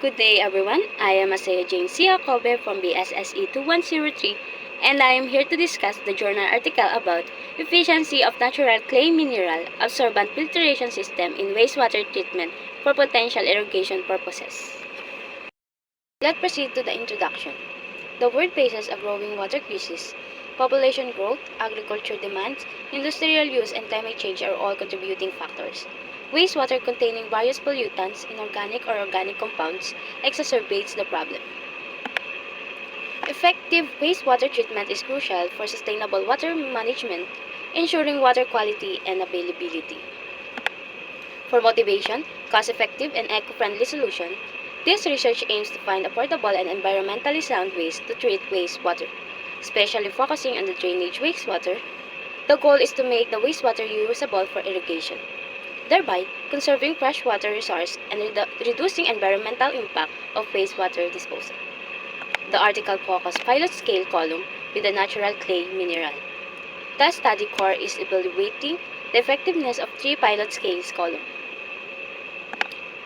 Good day everyone, I am Asaya Jane Sia Kobe from BSSE 2103 and I am here to discuss the journal article about efficiency of natural clay mineral absorbent filtration system in wastewater treatment for potential irrigation purposes. Let's proceed to the introduction. The world faces a growing water crisis. Population growth, agriculture demands, industrial use, and climate change are all contributing factors. Wastewater containing various pollutants, inorganic or organic compounds, exacerbates the problem. Effective wastewater treatment is crucial for sustainable water management, ensuring water quality and availability. For motivation, cost-effective, and eco-friendly solution, this research aims to find affordable and environmentally sound ways to treat wastewater, especially focusing on the drainage wastewater. The goal is to make the wastewater usable for irrigation, thereby conserving freshwater resource and reducing environmental impact of wastewater disposal. The article focused pilot-scale column with the natural clay mineral. The study core is evaluating the effectiveness of 3 pilot scales column.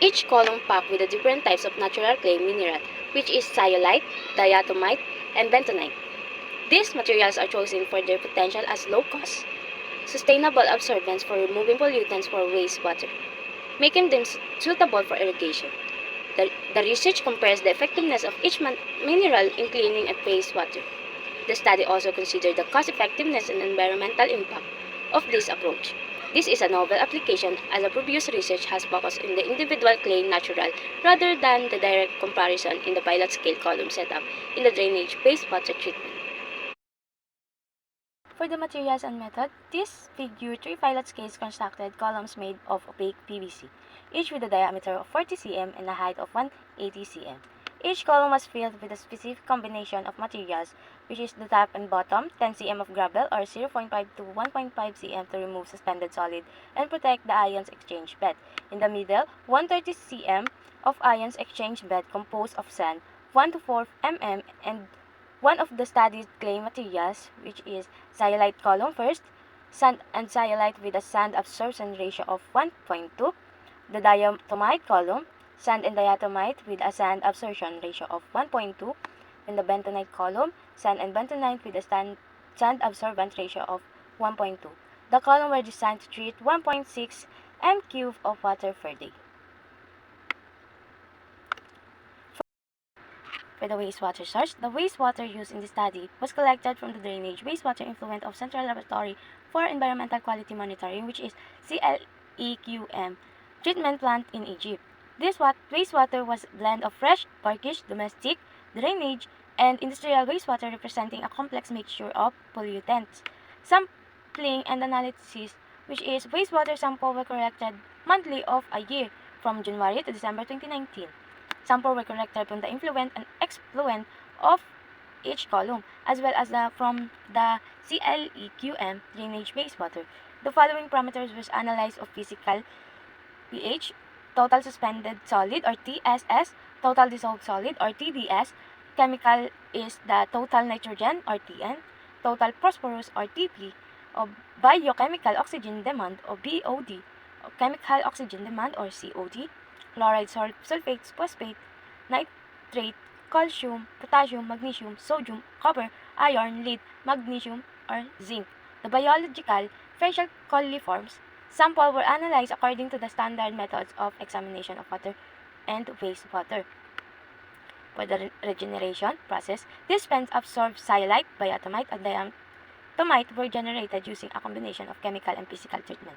Each column packed with the different types of natural clay mineral, which is zeolite, diatomite, and bentonite. These materials are chosen for their potential as low-cost, sustainable absorbents for removing pollutants for wastewater, making them suitable for irrigation. The research compares the effectiveness of each mineral in cleaning a wastewater. The study also considered the cost-effectiveness and environmental impact of this approach. This is a novel application as the previous research has focused on the individual clay natural rather than the direct comparison in the pilot scale column setup in the drainage wastewater treatment. For the materials and method, this figure 3 pilot scales constructed columns made of opaque PVC, each with a diameter of 40 cm and a height of 180 cm. Each column was filled with a specific combination of materials, which is the top and bottom, 10 cm of gravel or 0.5 to 1.5 cm to remove suspended solid and protect the ions exchange bed. In the middle, 130 cm of ions exchange bed composed of sand, 1 to 4 mm, and one of the studied clay materials, which is zeolite column first, sand and zeolite with a sand absorption ratio of 1.2, the diatomite column, sand and diatomite with a sand absorption ratio of 1.2, and the bentonite column, sand and bentonite with a sand absorbent ratio of 1.2. The column were designed to treat 1.6 m³ of water per day. For the wastewater source, the wastewater used in the study was collected from the drainage wastewater effluent of Central Laboratory for Environmental Quality Monitoring, which is CLEQM, treatment plant in Egypt. This wastewater was a blend of fresh, brackish, domestic, drainage, and industrial wastewater representing a complex mixture of pollutants. Sampling and analysis, which is wastewater sample were collected monthly of a year from January to December 2019. Samples were collected from the influent and excluent of each column, as well as from the CLEQM drainage wastewater. The following parameters were analyzed of physical pH, total suspended solid or TSS, total dissolved solid or TDS, chemical is the total nitrogen or TN, total phosphorus or TP, or biochemical oxygen demand or BOD, or chemical oxygen demand or COD, chloride, sulfate, phosphate, nitrate, calcium, potassium, magnesium, sodium, copper, iron, lead, magnesium, or zinc. The biological facial coliforms samples were analyzed according to the standard methods of examination of water and wastewater. For the regeneration process, these spents absorbed zeolite, diatomite, and diatomite were generated using a combination of chemical and physical treatment.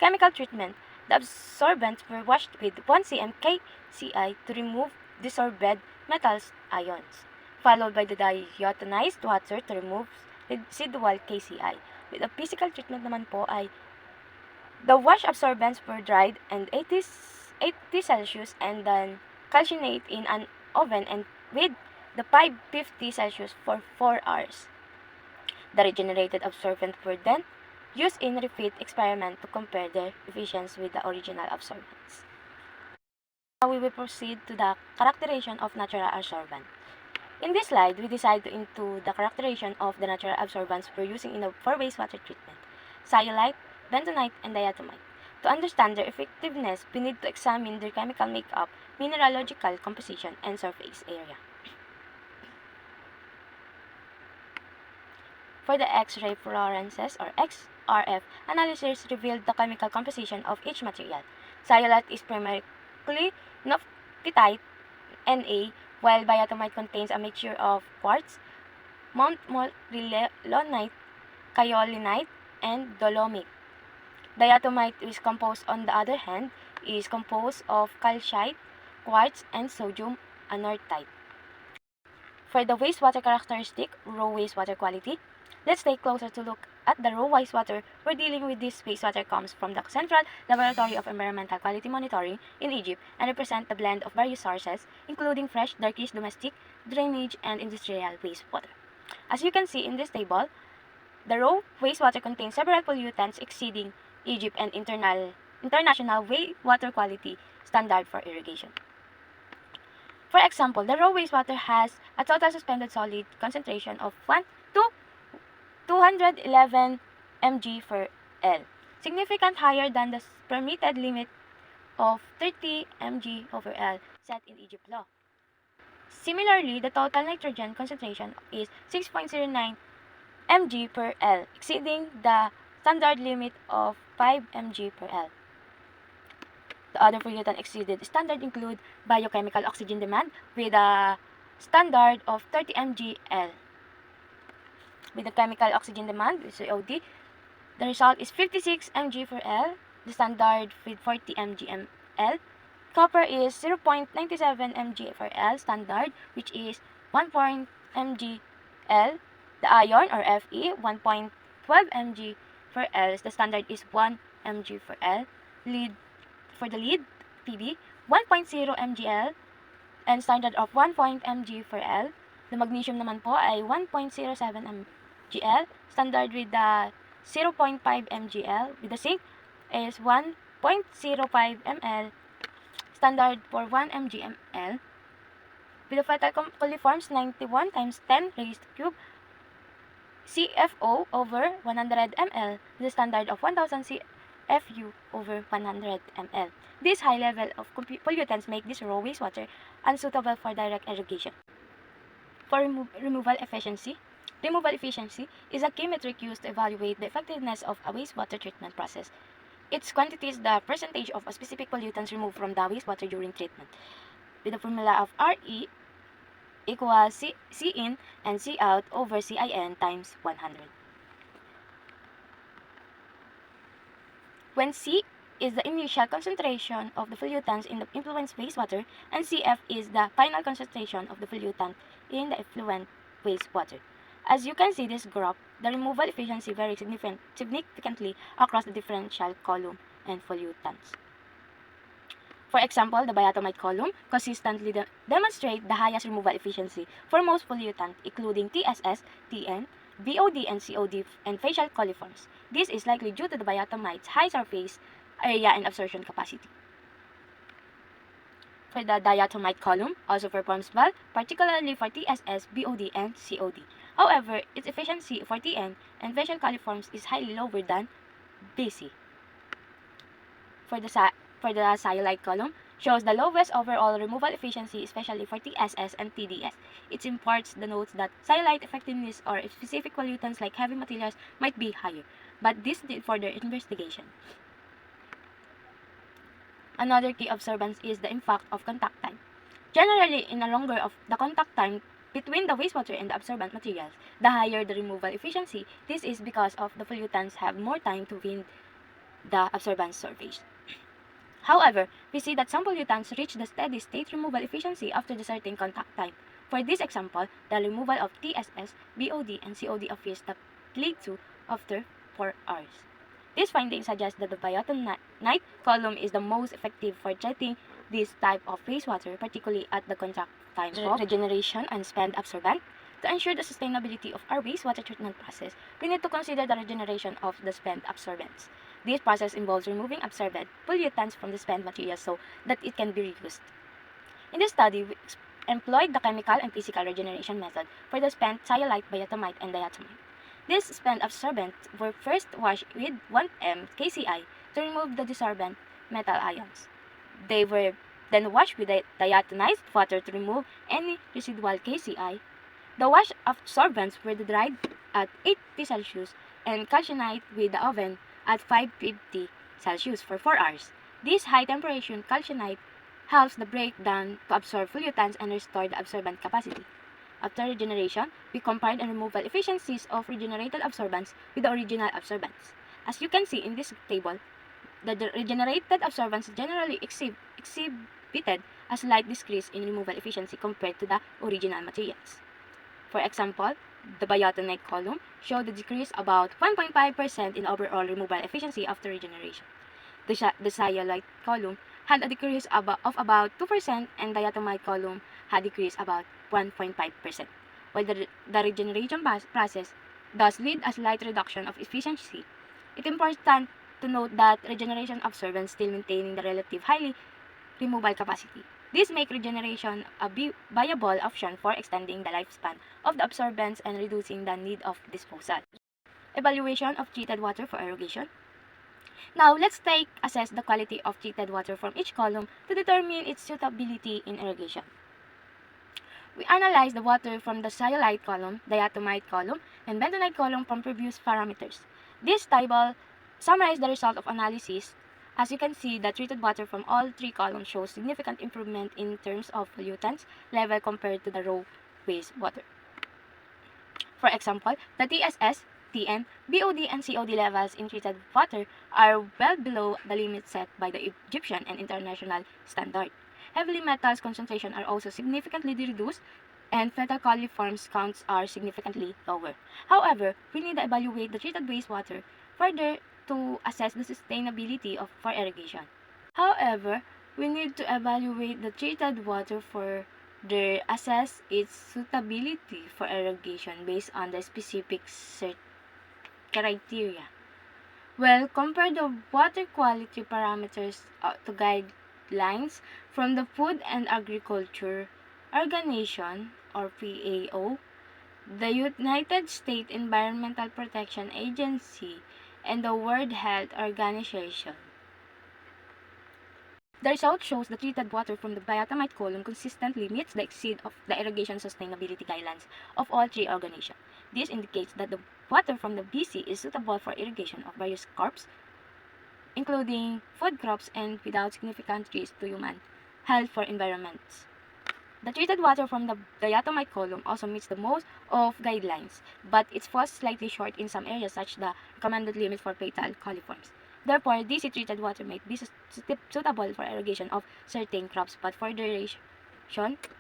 Chemical treatment. The absorbents were washed with 1 cm KCl to remove desorbed metals ions, followed by the diatonized water to remove residual KCl. With the physical treatment naman po ay the wash absorbents were dried and 80 Celsius and then calcinate in an oven and with the 550 Celsius for 4 hours. The regenerated absorbent were then used in repeat experiment to compare their efficiency with the original absorbents. Now we will proceed to the characterization of natural absorbent. In this slide, we decide into the characterization of the natural absorbents we're using for wastewater treatment: zeolite, bentonite, and diatomite. To understand their effectiveness, we need to examine their chemical makeup, mineralogical composition, and surface area. For the X-ray fluorescence or XRF analysis revealed the chemical composition of each material. Zeolite is primarily phthalate, Na, while diatomite contains a mixture of quartz, montmorillonite, kaolinite, and dolomite. Diatomite is composed, on the other hand, is composed of calcite, quartz, and sodium anorthite. For the wastewater characteristic, raw wastewater quality, let's take closer to look at the raw wastewater. We're dealing with this wastewater comes from the Central Laboratory of Environmental Quality Monitoring in Egypt and represent the blend of various sources, including fresh, brackish, domestic, drainage, and industrial wastewater. As you can see in this table, the raw wastewater contains several pollutants exceeding Egypt and international wastewater quality standard for irrigation. For example, the raw wastewater has a total suspended solid concentration of 1 to 211 mg per L, significantly higher than the permitted limit of 30 mg over L set in Egypt law. Similarly, the total nitrogen concentration is 6.09 mg per L, exceeding the standard limit of 5 mg per L. The other pollutant exceeded standard include biochemical oxygen demand with a standard of 30 mg L. With the chemical oxygen demand, COD, the result is 56 mg per L, the standard with 40 mg L. Copper is 0.97 mg per L standard, which is 1 mg L. The iron or Fe, 1.12 mg per L, the standard is 1 mg per L. For the lead, Pb, 1.0 mgl and standard of 1 mg per L. The magnesium naman po ay 1.07 mgl, standard with the 0.5 mgl. With the zinc is 1.05 ml, standard for 1 mgml. With the fatal coliforms, 91 times 10 raised to cube CFO over 100 ml, the standard of 1000 CFU over 100 ml. This high level of pollutants make this raw wastewater unsuitable for direct irrigation. For removal efficiency is a key metric used to evaluate the effectiveness of a wastewater treatment process. Its quantity is the percentage of a specific pollutants removed from the wastewater during treatment, with the formula of RE equals C in and C out over CIN times 100. When C is the initial concentration of the pollutants in the effluent wastewater and CF is the final concentration of the pollutant in the effluent wastewater. As you can see this graph, the removal efficiency varies significantly across the differential column and pollutants. For example, the diatomite column consistently demonstrates the highest removal efficiency for most pollutants, including TSS, TN, BOD, and COD, and facial coliforms. This is likely due to the diatomite's high surface area and absorption capacity. For the diatomite column, also performs well, particularly for TSS, BOD, and COD. However, its efficiency for TN and facial coliforms is highly lower than BC. For the zeolite column, shows the lowest overall removal efficiency, especially for TSS and TDS. It imparts the notes that zeolite effectiveness or specific pollutants like heavy materials might be higher, but this needs further investigation. Another key observance is the impact of contact time. Generally, in the longer of the contact time between the wastewater and the absorbent materials, the higher the removal efficiency. This is because of the pollutants have more time to wind the absorbent surface. However, we see that some pollutants reach the steady state removal efficiency after the certain contact time. For this example, the removal of TSS, BOD, and COD appears to plateau after 4 hours. This finding suggests that the diatomite column is the most effective for treating this type of wastewater, particularly at the contact time of regeneration and spent absorbent. To ensure the sustainability of our wastewater treatment process, we need to consider the regeneration of the spent absorbents. This process involves removing absorbent pollutants from the spent material so that it can be reused. In this study, we employed the chemical and physical regeneration method for the spent zeolite, diatomite, and diatomite. These spent absorbents were first washed with 1 m kCl to remove the desorbent metal ions. They were then wash with diatonized water to remove any residual KCI. The wash absorbents were dried at 80 Celsius and calcined with the oven at 550 Celsius for 4 hours. This high temperature calcinite helps the breakdown to absorb pollutants and restore the absorbent capacity. After regeneration, we compared the removal efficiencies of regenerated absorbents with the original absorbents. As you can see in this table, the regenerated absorbents generally exhibited a slight decrease in removal efficiency compared to the original materials. For example, the biotinate column showed a decrease about 1.5% in overall removal efficiency after regeneration. The zeolite column had a decrease of about 2% and diatomite column had decreased about 1.5%. While the regeneration process does lead a slight reduction of efficiency, it's important to note that regeneration absorbents still maintaining the relative highly removal capacity. This makes regeneration a viable option for extending the lifespan of the absorbents and reducing the need of disposal. Evaluation of treated water for irrigation. Now, let's assess the quality of treated water from each column to determine its suitability in irrigation. We analyze the water from the zeolite column, diatomite column, and bentonite column from previous parameters. This table summarizes the result of analysis. As you can see, the treated water from all three columns shows significant improvement in terms of pollutants level compared to the raw wastewater. For example, the TSS, TN, BOD, and COD levels in treated water are well below the limits set by the Egyptian and international standard. Heavy metals concentration are also significantly reduced, and fetal coliforms counts are significantly lower. However, we need to evaluate the treated wastewater further to assess the sustainability for irrigation. However, we need to evaluate the treated water for assess its suitability for irrigation based on the specific criteria. Well, compare the water quality parameters to guidelines from the Food and Agriculture Organization or FAO, the United States Environmental Protection Agency, and the World Health Organization. The result shows the treated water from the diatomite column consistently meets the exceed of the irrigation sustainability guidelines of all three organizations. This indicates that the water from the BC is suitable for irrigation of various crops, including food crops and without significant risk to human health for environments. The treated water from the diatomite column also meets the most of guidelines, but it falls slightly short in some areas such the recommended limit for fetal coliforms. Therefore, DC treated water may be suitable for irrigation of certain crops, but for duration,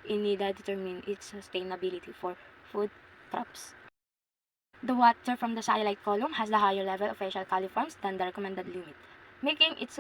it need to determine its sustainability for food crops. The water from the zeolite column has the higher level of fetal coliforms than the recommended limit, making it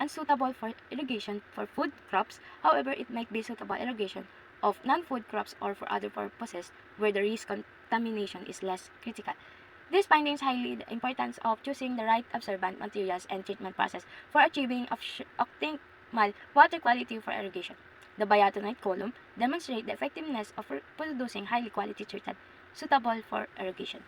unsuitable for irrigation for food crops. However, it might be suitable irrigation of non-food crops or for other purposes where the risk contamination is less critical. These findings highlight the importance of choosing the right absorbent materials and treatment process for achieving optimal water quality for irrigation. The biotinite column demonstrates the effectiveness of producing highly quality treated suitable for irrigation.